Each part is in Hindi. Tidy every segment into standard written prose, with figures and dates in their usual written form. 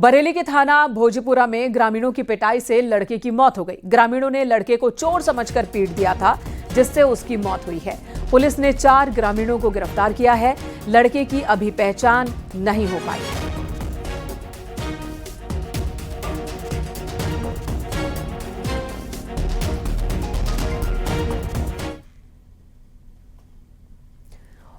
बरेली के थाना भोजपुरा में ग्रामीणों की पिटाई से लड़के की मौत हो गई। ग्रामीणों ने लड़के को चोर समझकर पीट दिया था, जिससे उसकी मौत हुई है। पुलिस ने 4 ग्रामीणों को गिरफ्तार किया है। लड़के की अभी पहचान नहीं हो पाई है।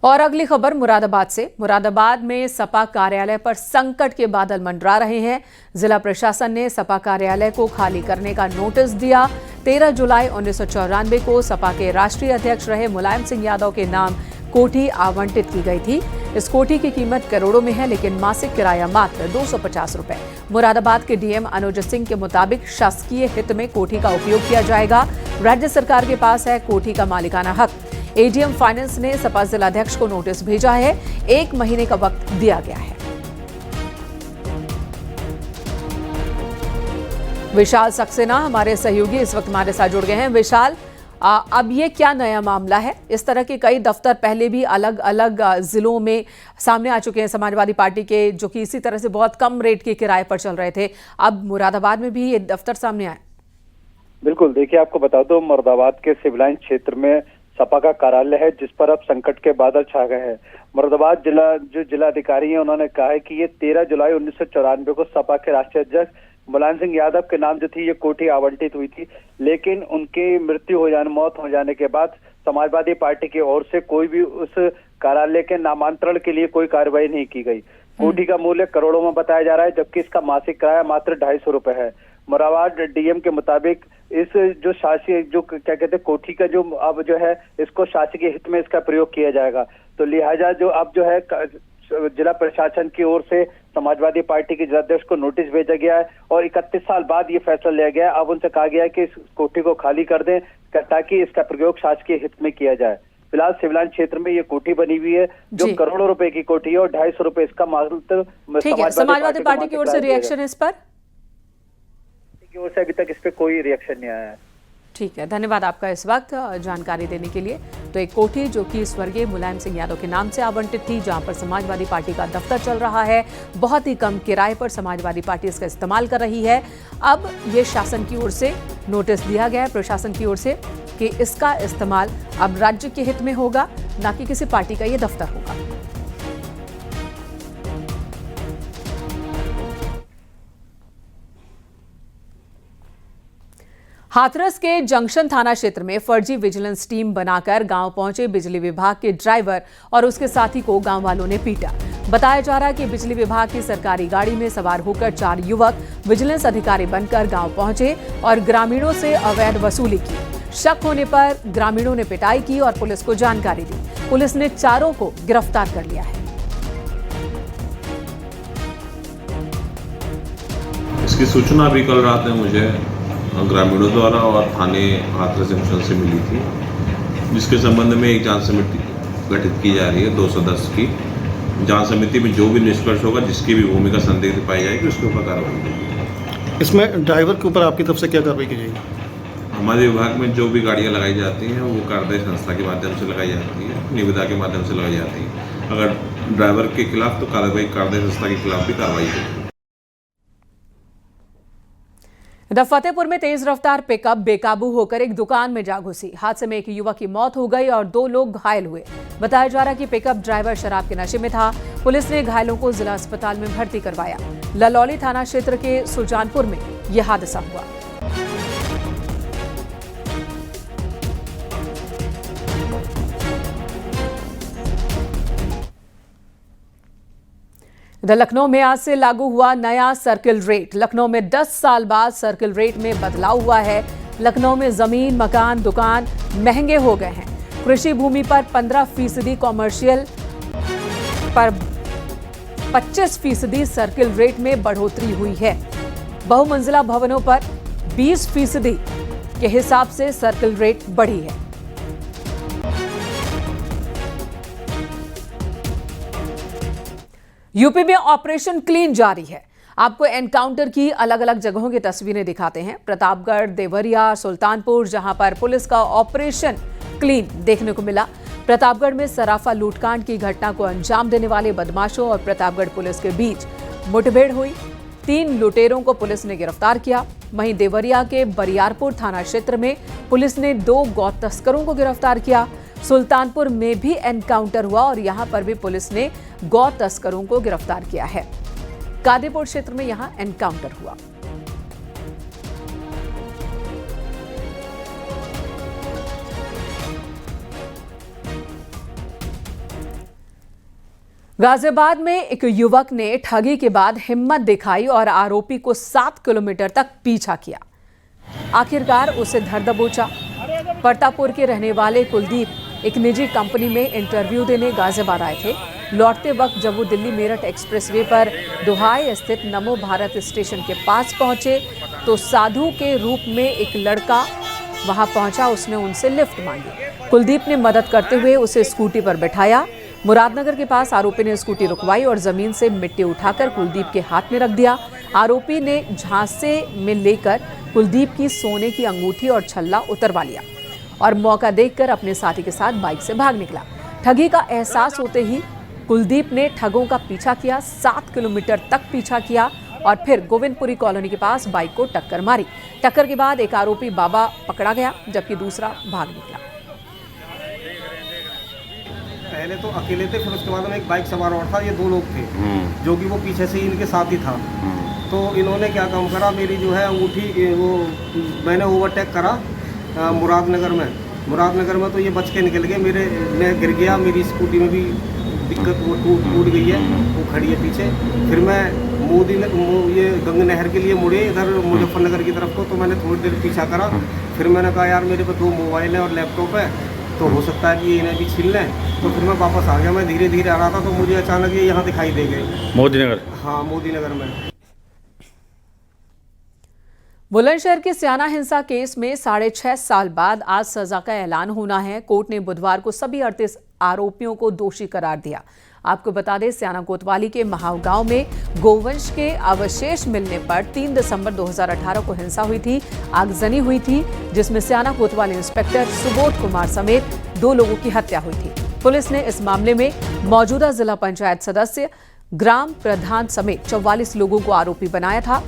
और अगली खबर मुरादाबाद से। मुरादाबाद में सपा कार्यालय पर संकट के बादल मंडरा रहे हैं। जिला प्रशासन ने सपा कार्यालय को खाली करने का नोटिस दिया। 13 जुलाई 1994 को सपा के राष्ट्रीय अध्यक्ष रहे मुलायम सिंह यादव के नाम कोठी आवंटित की गई थी। इस कोठी की कीमत करोड़ों में है, लेकिन मासिक किराया मात्र 250 रुपए। मुरादाबाद के डीएम अनुज सिंह के मुताबिक शासकीय हित में कोठी का उपयोग किया जाएगा। राज्य सरकार के पास है कोठी का मालिकाना हक। एडीएम फाइनेंस ने सपा जिलाध्यक्ष को नोटिस भेजा है। 1 महीने का वक्त दिया गया है। विशाल सक्सेना हमारे सहयोगी इस वक्त हमारे साथ जुड़ गए हैं। विशाल, अब ये क्या नया मामला है? इस तरह के कई दफ्तर पहले भी अलग अलग जिलों में सामने आ चुके हैं समाजवादी पार्टी के, जो कि इसी तरह से बहुत कम रेट के किराए पर चल रहे थे। अब मुरादाबाद में भी ये दफ्तर सामने आए। बिल्कुल, देखिए आपको बता दो, मुरादाबाद के सिविल लाइन क्षेत्र में सपा का कार्यालय है, जिस पर अब संकट के बादल छा गए हैं। मुरादाबाद जिला अधिकारी हैं, उन्होंने कहा है कि ये 13 जुलाई 1994 को सपा के राष्ट्रीय अध्यक्ष मुलायम सिंह यादव के नाम जो थी ये कोठी आवंटित हुई थी, लेकिन उनकी मौत हो जाने के बाद समाजवादी पार्टी की ओर से कोई भी उस कार्यालय के नामांतरण के लिए कोई कार्रवाई नहीं की गई। कोठी का मूल्य करोड़ों में बताया जा रहा है, जबकि इसका मासिक किराया मात्र 250 रुपए है। मुरादाबाद डीएम के मुताबिक इस जो शासकीय क्या कहते हैं कोठी का जो अब जो है इसको शासकीय हित में इसका प्रयोग किया जाएगा। तो लिहाजा जो अब जो है जिला प्रशासन की ओर से समाजवादी पार्टी के जिलाध्यक्ष को नोटिस भेजा गया है और 31 साल बाद ये फैसला लिया गया है। अब उनसे कहा गया है कि इस कोठी को खाली कर दें ताकि इसका प्रयोग शासकीय हित में किया जाए। फिलहाल सिविल लाइन क्षेत्र में ये कोठी बनी हुई है, जो करोड़ों रुपए की कोठी है और 250 रुपए इसका मात्र समाजवादी पार्टी की ओर से रिएक्शन है इस पर? की ओर से अभी तक इस पे कोई रिएक्शन नहीं आया है। ठीक है, धन्यवाद आपका इस वक्त जानकारी देने के लिए। तो एक कोठी जो कि स्वर्गीय मुलायम सिंह यादव के नाम से आवंटित थी, जहां पर समाजवादी पार्टी का दफ्तर चल रहा है, बहुत ही कम किराए पर समाजवादी पार्टी इसका इस्तेमाल कर रही है। अब ये शासन की ओर से नोटिस दिया गया है, प्रशासन की ओर से, कि इसका इस्तेमाल अब राज्य के हित में होगा, ना कि किसी पार्टी का ये दफ्तर होगा। हाथरस के जंक्शन थाना क्षेत्र में फर्जी विजिलेंस टीम बनाकर गांव पहुंचे बिजली विभाग के ड्राइवर और उसके साथी को गांव वालों ने पीटा। बताया जा रहा है कि बिजली विभाग की सरकारी गाड़ी में सवार होकर 4 युवक विजिलेंस अधिकारी बनकर गांव पहुंचे और ग्रामीणों से अवैध वसूली की। शक होने पर ग्रामीणों ने पिटाई की और पुलिस को जानकारी दी। पुलिस ने चारों को गिरफ्तार कर लिया है। इसकी सूचना भी कल रात में मुझे ग्रामीणों द्वारा और थाने हाथरस जंक्शन से मिली थी, जिसके संबंध में एक जांच समिति गठित की जा रही है 2 सदस्य की। जांच समिति में जो भी निष्कर्ष होगा, जिसकी भी भूमिका संदिग्ध पाई जाएगी, उसके ऊपर कार्रवाई होगी। इसमें ड्राइवर के ऊपर आपकी तरफ से क्या कार्रवाई की जाएगी? हमारे विभाग में जो भी गाड़ियाँ लगाई जाती हैं वो कार्यदायी संस्था के माध्यम से लगाई जाती है, निविदा के माध्यम से लगाई जाती है। अगर ड्राइवर के खिलाफ तो कार्यदायी संस्था के खिलाफ भी कार्रवाई होगी। फतेहपुर में तेज रफ्तार पिकअप बेकाबू होकर एक दुकान में जा घुसी। हादसे में एक युवक की मौत हो गई और 2 लोग घायल हुए। बताया जा रहा है कि पिकअप ड्राइवर शराब के नशे में था। पुलिस ने घायलों को जिला अस्पताल में भर्ती करवाया। ललौली थाना क्षेत्र के सुजानपुर में यह हादसा हुआ। इधर लखनऊ में आज से लागू हुआ नया सर्किल रेट। लखनऊ में 10 साल बाद सर्किल रेट में बदलाव हुआ है। लखनऊ में जमीन, मकान, दुकान महंगे हो गए हैं। कृषि भूमि पर 15%, कॉमर्शियल पर 25% सर्किल रेट में बढ़ोतरी हुई है। बहुमंजिला भवनों पर 20% के हिसाब से सर्किल रेट बढ़ी है। यूपी में ऑपरेशन क्लीन जारी है। आपको एनकाउंटर की अलग अलग जगहों की तस्वीरें दिखाते हैं। प्रतापगढ़, देवरिया, सुल्तानपुर, जहां पर पुलिस का ऑपरेशन क्लीन देखने को मिला। प्रतापगढ़ में सराफा लूटकांड की घटना को अंजाम देने वाले बदमाशों और प्रतापगढ़ पुलिस के बीच मुठभेड़ हुई। 3 लुटेरों को पुलिस ने गिरफ्तार किया। वहीं देवरिया के बरियारपुर थाना क्षेत्र में पुलिस ने 2 गौ तस्करों को गिरफ्तार किया। सुल्तानपुर में भी एनकाउंटर हुआ और यहां पर भी पुलिस ने गौ तस्करों को गिरफ्तार किया है। कादेपुर क्षेत्र में यहां एनकाउंटर हुआ। गाजियाबाद में एक युवक ने ठगी के बाद हिम्मत दिखाई और आरोपी को 7 किलोमीटर तक पीछा किया। आखिरकार उसे धर दबोचा। परतापुर के रहने वाले कुलदीप एक निजी कंपनी में इंटरव्यू देने गाजियाबाद आए थे। लौटते वक्त जब वो दिल्ली मेरठ एक्सप्रेसवे पर दुहाई स्थित नमो भारत स्टेशन के पास पहुंचे तो साधु के रूप में एक लड़का वहां पहुंचा। उसने उनसे लिफ्ट मांगी। कुलदीप ने मदद करते हुए उसे स्कूटी पर बैठाया। मुरादनगर के पास आरोपी ने स्कूटी रुकवाई और जमीन से मिट्टी उठाकर कुलदीप के हाथ में रख दिया। आरोपी ने झांसे में लेकर कुलदीप की सोने की अंगूठी और छल्ला उतरवा लिया और मौका देखकर अपने साथी के साथ बाइक से भाग निकला। ठगी का एहसास होते ही कुलदीप ने ठगों का पीछा किया। 7 किलोमीटर तक पीछा किया और फिर गोविंदपुरी कॉलोनी के पास बाइक को टक्कर मारी। टक्कर के बाद एक आरोपी बाबा पकड़ा गया जबकि दूसरा भाग निकला। पहले तो अकेले थे, फिर उसके बाद में एक बाइक सवार और था। ये 2 लोग थे जो कि वो पीछे से इनके साथ ही था। तो इन्होंने क्या काम करा, मेरी जो है अंगूठी वो मैंने ओवरटेक करा मुरादनगर में तो ये बच के निकल गए। मैं गिर गया, मेरी स्कूटी में भी दिक्कत वो टूट गई है, वो खड़ी है पीछे। फिर मैं ये गंगा नहर के लिए मुड़े इधर मुजफ्फरनगर की तरफ को, तो मैंने थोड़ी देर पीछा करा। फिर मैंने कहा यार मेरे पास 2 मोबाइल है और लैपटॉप है, तो हो सकता है कि इन्हें भी छीन लें। तो फिर मैं वापस आ गया। मैं धीरे धीरे आ रहा था तो मुझे अचानक ये यहाँ दिखाई दे गए। मोदीनगर? हाँ, मोदीनगर में। बुलंदशहर के स्याना हिंसा केस में 6.5 साल बाद आज सजा का ऐलान होना है। कोर्ट ने बुधवार को सभी 38 आरोपियों को दोषी करार दिया। आपको बता दें, स्याना कोतवाली के महाव गांव में गोवंश के अवशेष मिलने पर 3 दिसंबर 2018 को हिंसा हुई थी, आगजनी हुई थी, जिसमें स्याना कोतवाली इंस्पेक्टर सुबोध कुमार समेत 2 लोगों की हत्या हुई थी। पुलिस ने इस मामले में मौजूदा जिला पंचायत सदस्य, ग्राम प्रधान समेत 44 लोगों को आरोपी बनाया था।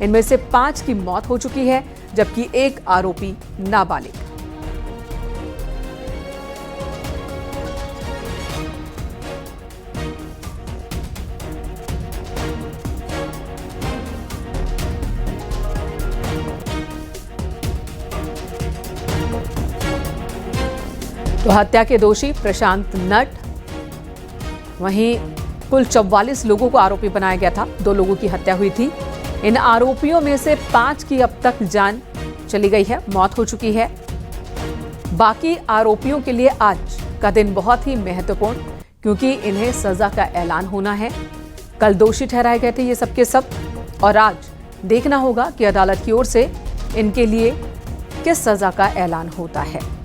इनमें से 5 की मौत हो चुकी है जबकि 1 आरोपी नाबालिग। तो हत्या के दोषी प्रशांत नट, वहीं कुल 44 लोगों को आरोपी बनाया गया था। 2 लोगों की हत्या हुई थी। इन आरोपियों में से 5 की अब तक जान चली गई है, मौत हो चुकी है। बाकी आरोपियों के लिए आज का दिन बहुत ही महत्वपूर्ण, क्योंकि इन्हें सजा का ऐलान होना है। कल दोषी ठहराए गए थे ये सबके सब और आज देखना होगा कि अदालत की ओर से इनके लिए किस सजा का ऐलान होता है।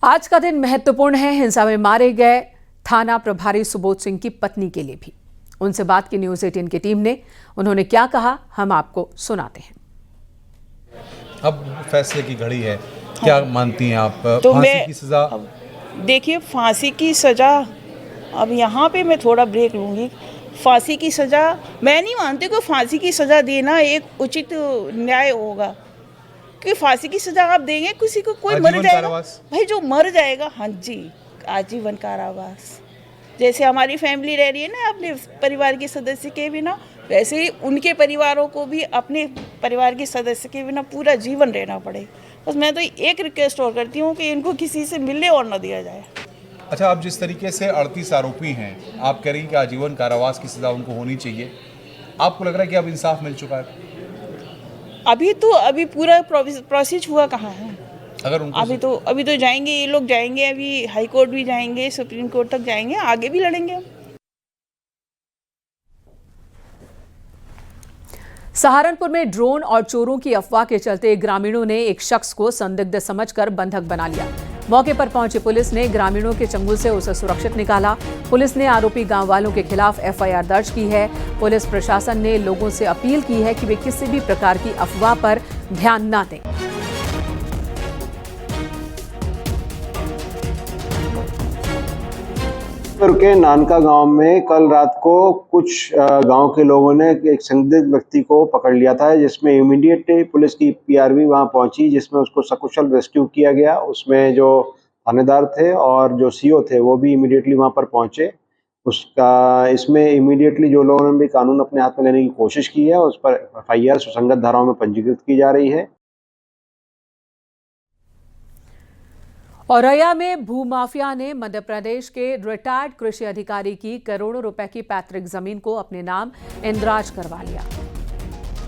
आज का दिन महत्वपूर्ण है हिंसा में मारे गए थाना प्रभारी सुबोध सिंह की पत्नी के लिए भी। उनसे बात की न्यूज़ 18 की टीम ने। उन्होंने क्या कहा, हम आपको सुनाते हैं। अब फैसले की घड़ी है, क्या मानती हैं आप? तो फांसी की सजा? देखिए, फांसी की सजा, अब यहाँ पे मैं थोड़ा ब्रेक लूँगी। फांसी की सजा मैं नहीं मानती कि फांसी की सजा देना एक उचित न्याय होगा, कि फांसी की सजा आप देंगे किसी को, कोई मर जाएगा भाई, जो मर जाएगा, हाँ जी, आजीवन कारावास। जैसे हमारी फैमिली रह रही है ना अपने परिवार के सदस्य के बिना, वैसे ही उनके परिवारों को भी अपने परिवार के सदस्य के बिना पूरा जीवन रहना पड़े। बस मैं तो एक रिक्वेस्ट और करती हूँ कि इनको किसी से मिलने और न दिया जाए। अच्छा, आप जिस तरीके से 38 आरोपी हैं, आप कह रही हैं कि आजीवन कारावास की सजा उनको होनी चाहिए, आपको लग रहा है कि अब इंसाफ मिल चुका है? अभी पूरा प्रोसेस हुआ कहाँ है? अगर उनको अभी तो जाएंगे ये लोग, जाएंगे अभी हाई कोर्ट भी जाएंगे, सुप्रीम कोर्ट तक जाएंगे, आगे भी लड़ेंगे हम। सहारनपुर में ड्रोन और चोरों की अफवाह के चलते ग्रामीणों ने एक शख्स को संदिग्ध समझकर बंधक बना लिया। मौके पर पहुंची पुलिस ने ग्रामीणों के चंगुल से उसे सुरक्षित निकाला। पुलिस ने आरोपी गांव वालों के खिलाफ एफआईआर दर्ज की है। पुलिस प्रशासन ने लोगों से अपील की है कि वे किसी भी प्रकार की अफवाह पर ध्यान न दें। के नानका गांव में कल रात को कुछ गांव के लोगों ने एक संदिग्ध व्यक्ति को पकड़ लिया था, जिसमें इमीडिएटली पुलिस की पीआरवी वहां पहुंची, जिसमें उसको सकुशल रेस्क्यू किया गया। उसमें जो थानेदार थे और जो सीओ थे वो भी इमीडिएटली वहां पर पहुंचे। इसमें इमीडिएटली जो लोगों ने भी कानून अपने हाथ में लेने की कोशिश की है, उस पर एफआईआर सुसंगत धाराओं में पंजीकृत की जा रही है। औरैया में भूमाफिया ने मध्य प्रदेश के रिटायर्ड कृषि अधिकारी की करोड़ों रुपए की पैतृक जमीन को अपने नाम इंद्राज करवा लिया।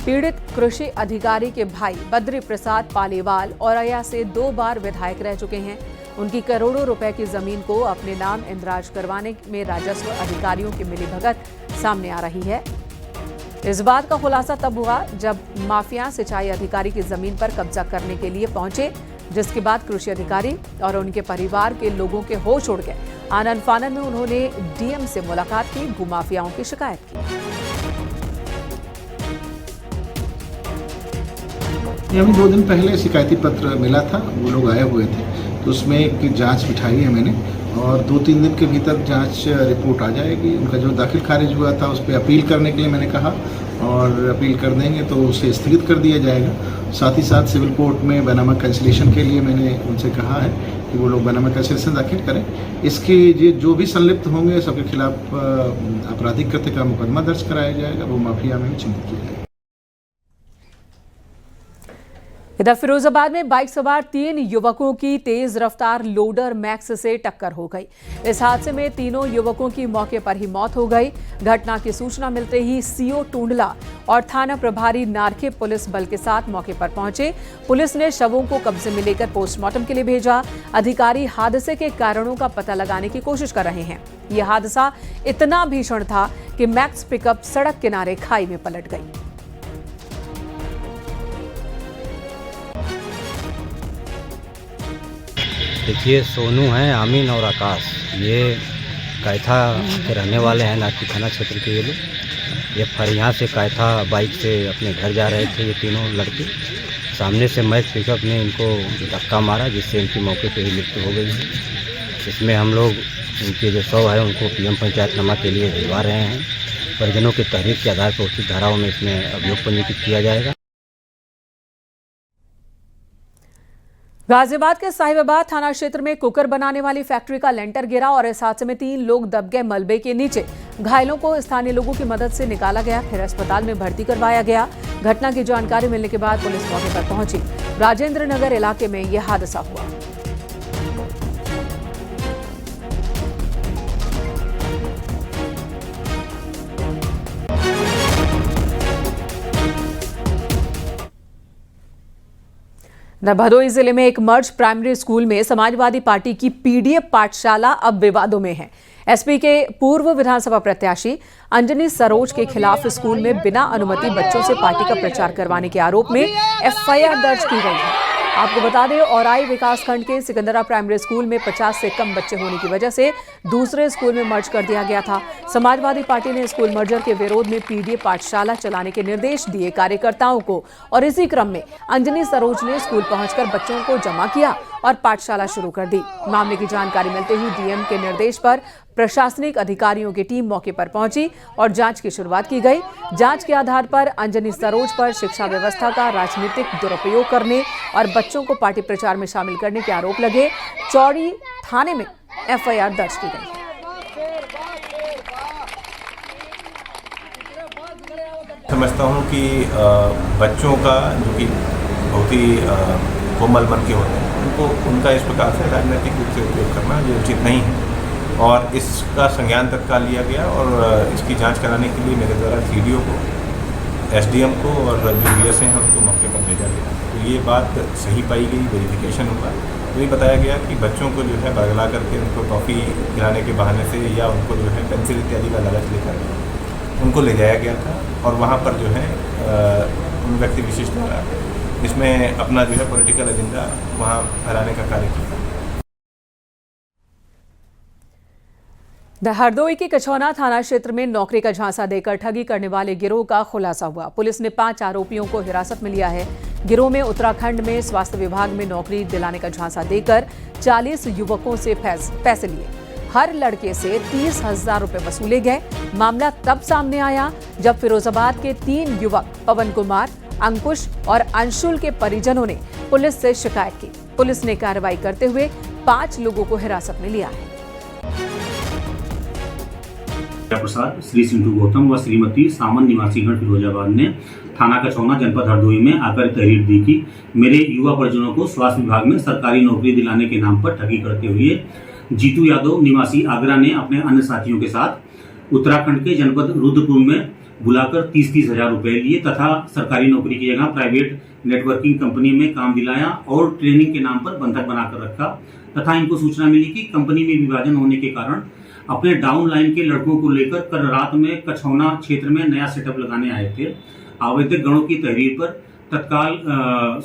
पीड़ित कृषि अधिकारी के भाई बद्री प्रसाद पालीवाल औरैया से 2 बार विधायक रह चुके हैं। उनकी करोड़ों रुपए की जमीन को अपने नाम इंद्राज करवाने में राजस्व अधिकारियों की मिलीभगत सामने आ रही है। इस बात का खुलासा तब हुआ जब माफिया सिंचाई अधिकारी की जमीन पर कब्जा करने के लिए पहुंचे, जिसके बाद कृषि अधिकारी और उनके परिवार के लोगों के होश उड़ गए। आनन फानन में उन्होंने डीएम से मुलाकात की, भूमाफियाओं की शिकायत की। अभी 2 दिन पहले शिकायती पत्र मिला था, वो लोग आए हुए थे, तो उसमें एक जांच बिठाई है मैंने, और 2-3 दिन के भीतर जांच रिपोर्ट आ जाएगी। उनका जो दाखिल खारिज हुआ था उस पर अपील करने के लिए मैंने कहा, और अपील कर देंगे तो उसे स्थगित कर दिया जाएगा। साथ ही साथ सिविल कोर्ट में बैनामा कैंसिलेशन के लिए मैंने उनसे कहा है कि वो लोग बैनामा कैंसिलेशन दाखिल करें। इसके जो भी संलिप्त होंगे सबके खिलाफ आपराधिक कृत्य का मुकदमा दर्ज कराया जाएगा, वो माफिया में चिन्हित किया जाएगा। इधर फिरोजाबाद में बाइक सवार 3 युवकों की तेज रफ्तार लोडर मैक्स से टक्कर हो गई। इस हादसे में तीनों युवकों की मौके पर ही मौत हो गई। घटना की सूचना मिलते ही सीओ टूंडला और थाना प्रभारी नारखे पुलिस बल के साथ मौके पर पहुंचे। पुलिस ने शवों को कब्जे में लेकर पोस्टमार्टम के लिए भेजा। अधिकारी हादसे के कारणों का पता लगाने की कोशिश कर रहे हैं। यह हादसा इतना भीषण था कि मैक्स पिकअप सड़क किनारे खाई में पलट गई। देखिए, सोनू हैं, आमीन और आकाश, ये कैथा के रहने वाले हैं, नाटी थाना क्षेत्र के ये लोग। ये फरियाँ से कैथा बाइक से अपने घर जा रहे थे। ये तीनों लड़के, सामने से मैक्स पिकअप ने इनको धक्का मारा, जिससे इनकी मौके पर ही मृत्यु हो गई है। इसमें हम लोग इनके जो शव है उनको पीएम पंचायतनामा के लिए भिजवा रहे हैं। परिजनों की तहरीर के आधार पर उचित धाराओं में इसमें अभियोग पंजीकृत किया जाएगा। गाजियाबाद के साहिबाबाद थाना क्षेत्र में कुकर बनाने वाली फैक्ट्री का लेंटर गिरा और इस हादसे में 3 लोग दब गए मलबे के नीचे। घायलों को स्थानीय लोगों की मदद से निकाला गया, फिर अस्पताल में भर्ती करवाया गया। घटना की जानकारी मिलने के बाद पुलिस मौके पर पहुंची। राजेंद्र नगर इलाके में यह हादसा हुआ। भदोही जिले में एक मर्ज प्राइमरी स्कूल में समाजवादी पार्टी की पीडीएफ पाठशाला अब विवादों में है। एसपी के पूर्व विधानसभा प्रत्याशी अंजनी सरोज के खिलाफ स्कूल में बिना अनुमति बच्चों से पार्टी का प्रचार करवाने के आरोप में एफआईआर दर्ज की गई है। आपको बता दें, औराई विकासखंड के सिकंदरा प्राइमरी स्कूल में 50 से कम बच्चे होने की वजह से दूसरे स्कूल में मर्ज कर दिया गया था। समाजवादी पार्टी ने स्कूल मर्जर के विरोध में पीडीएफ पाठशाला चलाने के निर्देश दिए कार्यकर्ताओं को, और इसी क्रम में अंजनी सरोज ने स्कूल पहुंचकर बच्चों को जमा किया और पाठशाला शुरू कर दी। मामले की जानकारी मिलते ही डीएम के निर्देश पर प्रशासनिक अधिकारियों की टीम मौके पर पहुंची और जांच की शुरुआत की गई। जांच के आधार पर अंजनी सरोज पर शिक्षा व्यवस्था का राजनीतिक दुरुपयोग करने और बच्चों को पार्टी प्रचार में शामिल करने के आरोप लगे। चौड़ी थाने में एफआईआर दर्ज की गई। समझता हूं कि बच्चों का जो कि बहुत ही कोमल मन के होते हैं, उनको उनका इस प्रकार से राजनीतिक रूप से उपयोग करना ये उचित नहीं है, और इसका संज्ञान तत्काल लिया गया और इसकी जांच कराने के लिए मेरे द्वारा सीडीओ को, एसडीएम को और जो बीएस हैं उनको मौके पर भेजा गया। तो ये बात सही पाई गई, वेरिफिकेशन हुआ, तो ये बताया गया कि बच्चों को जो है बरगला करके उनको टॉफ़ी खिलाने के बहाने से या उनको जो है पेंसिल इत्यादि का लालच लेकर उनको ले जाया गया था, और वहाँ पर जो है उन व्यक्ति विशिष्ट द्वारा इसमें अपना जो है पॉलिटिकल एजेंडा वहाँ फैलाने का कार्य किया। हरदोई के कछौना थाना क्षेत्र में नौकरी का झांसा देकर ठगी करने वाले गिरोह का खुलासा हुआ। पुलिस ने 5 आरोपियों को हिरासत में लिया है। गिरोह में उत्तराखंड में स्वास्थ्य विभाग में नौकरी दिलाने का झांसा देकर 40 युवकों से पैसे लिए। हर लड़के से 30,000 रुपए वसूले गए। मामला तब सामने आया जब फिरोजाबाद के 3 युवक पवन कुमार, अंकुश और अंशुल के परिजनों ने पुलिस से शिकायत की। पुलिस ने कार्रवाई करते हुए 5 लोगों को हिरासत में लिया है। प्रसाद, श्री सिंधु गौतम व श्रीमती सामन निवासीगण फिरोजाबाद ने थाना कछौना जनपद हरदोई में आकर तहरीर दी कि मेरे युवा परिजनों को स्वास्थ्य विभाग में सरकारी नौकरी दिलाने के नाम पर ठगी करते हुए जीतू यादव निवासी आगरा ने अपने अन्य साथियों के साथ उत्तराखंड के जनपद रुद्रपुर में बुलाकर 30-30 हजार रुपए लिए तथा सरकारी नौकरी की जगह प्राइवेट नेटवर्किंग कंपनी में काम दिलाया और ट्रेनिंग के नाम पर बंधक बनाकर रखा तथा इनको सूचना मिली कि कंपनी में विभाजन होने के कारण अपने डाउन लाइन के लड़कों को लेकर कल रात में कछौना क्षेत्र में नया सेटअप लगाने आए थे। आवेदक गणों की तहरीर पर तत्काल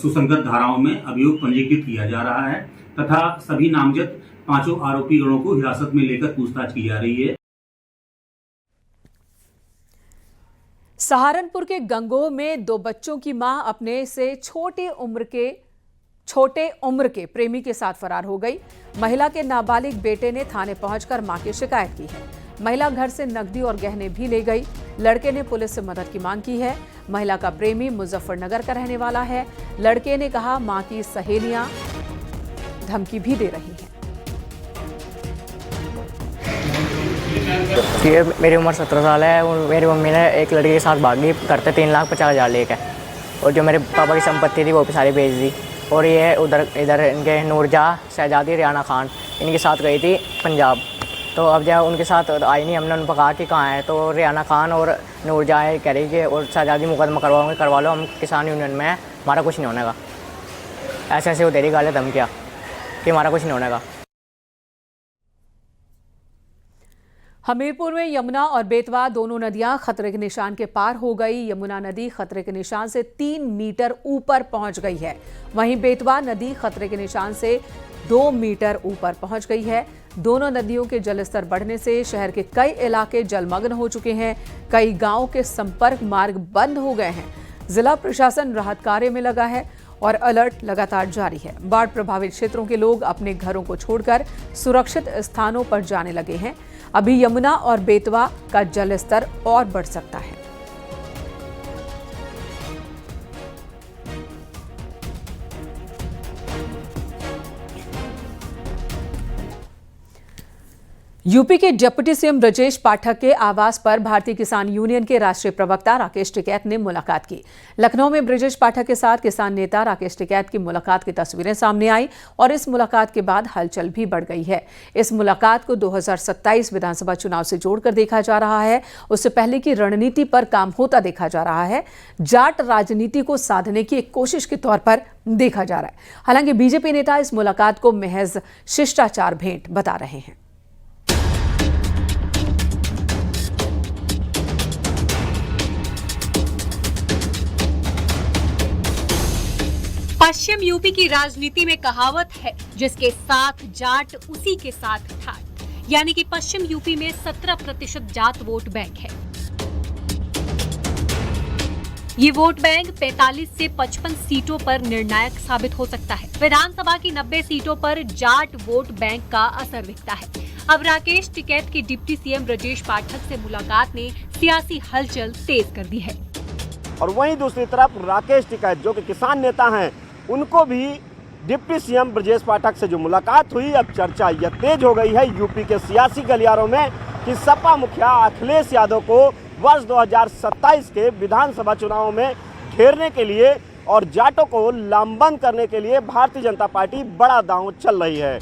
सुसंगत धाराओं में अभियोग पंजीकृत किया जा रहा है तथा सभी नामजद 5 आरोपी गणों को हिरासत में लेकर पूछताछ की जा रही है। सहारनपुर के गंगोह में 2 बच्चों की मां अपने से छोटे उम्र के प्रेमी के साथ फरार हो गई। महिला के नाबालिग बेटे ने थाने पहुंचकर मां की शिकायत की है। महिला घर से नकदी और गहने भी ले गई। लड़के ने पुलिस से मदद की मांग की है। महिला का प्रेमी मुजफ्फरनगर का रहने वाला है। लड़के ने कहा मां की सहेलियां धमकी भी दे रही हैं। मेरी उम्र 17 साल है और मेरी मम्मी ने एक लड़के के साथ भागी करते 3,50,000 लेके और जो मेरे पापा की संपत्ति थी वो भी सारी बेच दी। और ये इधर इनके नूरजहाँ, शहजादी, रियाना खान इनके साथ गई थी पंजाब। तो अब जब उनके साथ आई नहीं, हमने उनको कहा कि कहाँ है तो रियाना खान और नूरजहाँ कह रही कि और शहजादी मुकदमा करवा लो, हम किसान यूनियन में हैं, हमारा कुछ नहीं होने का। ऐसे वो दे रही गालियाँ धमकियाँ कि हमारा कुछ नहीं होने का। हमीरपुर में यमुना और बेतवा दोनों नदियां खतरे के निशान के पार हो गई। यमुना नदी खतरे के निशान से 3 मीटर ऊपर पहुंच गई है। वहीं बेतवा नदी खतरे के निशान से 2 मीटर ऊपर पहुंच गई है। दोनों नदियों के जलस्तर बढ़ने से शहर के कई इलाके जलमग्न हो चुके हैं। कई गांवों के संपर्क मार्ग बंद हो गए हैं। जिला प्रशासन राहत कार्य में लगा है और अलर्ट लगातार जारी है। बाढ़ प्रभावित क्षेत्रों के लोग अपने घरों को छोड़कर सुरक्षित स्थानों पर जाने लगे हैं। अभी यमुना और बेतवा का जलस्तर और बढ़ सकता है। यूपी के डिप्टी सीएम ब्रजेश पाठक के आवास पर भारतीय किसान यूनियन के राष्ट्रीय प्रवक्ता राकेश टिकैत ने मुलाकात की। लखनऊ में ब्रजेश पाठक के साथ किसान नेता राकेश टिकैत की मुलाकात की तस्वीरें सामने आई और इस मुलाकात के बाद हलचल भी बढ़ गई है। इस मुलाकात को 2027 विधानसभा चुनाव से जोड़कर देखा जा रहा है। उससे पहले की रणनीति पर काम होता देखा जा रहा है। जाट राजनीति को साधने की एक कोशिश के तौर पर देखा जा रहा है। हालांकि बीजेपी नेता इस मुलाकात को महज शिष्टाचार भेंट बता रहे हैं। पश्चिम यूपी की राजनीति में कहावत है, जिसके साथ जाट उसी के साथ ठाट, यानी कि पश्चिम यूपी में 17% जाट वोट बैंक है। ये वोट बैंक 45 से 55 सीटों पर निर्णायक साबित हो सकता है। विधानसभा की 90 सीटों पर जाट वोट बैंक का असर दिखता है। अब राकेश टिकैत के डिप्टी सीएम ब्रजेश पाठक से मुलाकात ने सियासी हलचल तेज कर दी है। और वहीं दूसरी तरफ राकेश टिकैत जो कि किसान नेता हैं, उनको भी डिप्टी सीएम ब्रजेश पाठक से जो मुलाकात हुई, अब चर्चा यह तेज हो गई है यूपी के सियासी गलियारों में कि सपा मुखिया अखिलेश यादव को वर्ष 2027 के विधानसभा चुनावों में घेरने के लिए और जाटों को लामबंद करने के लिए भारतीय जनता पार्टी बड़ा दांव चल रही है।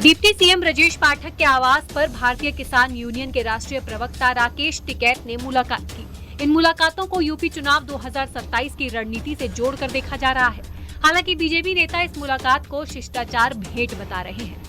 डिप्टी सीएम ब्रजेश पाठक के आवास पर भारतीय किसान यूनियन के राष्ट्रीय प्रवक्ता राकेश टिकैत ने मुलाकात की। इन मुलाकातों को यूपी चुनाव 2027 की रणनीति से जोड़कर देखा जा रहा है। हालांकि बीजेपी नेता इस मुलाकात को शिष्टाचार भेंट बता रहे हैं।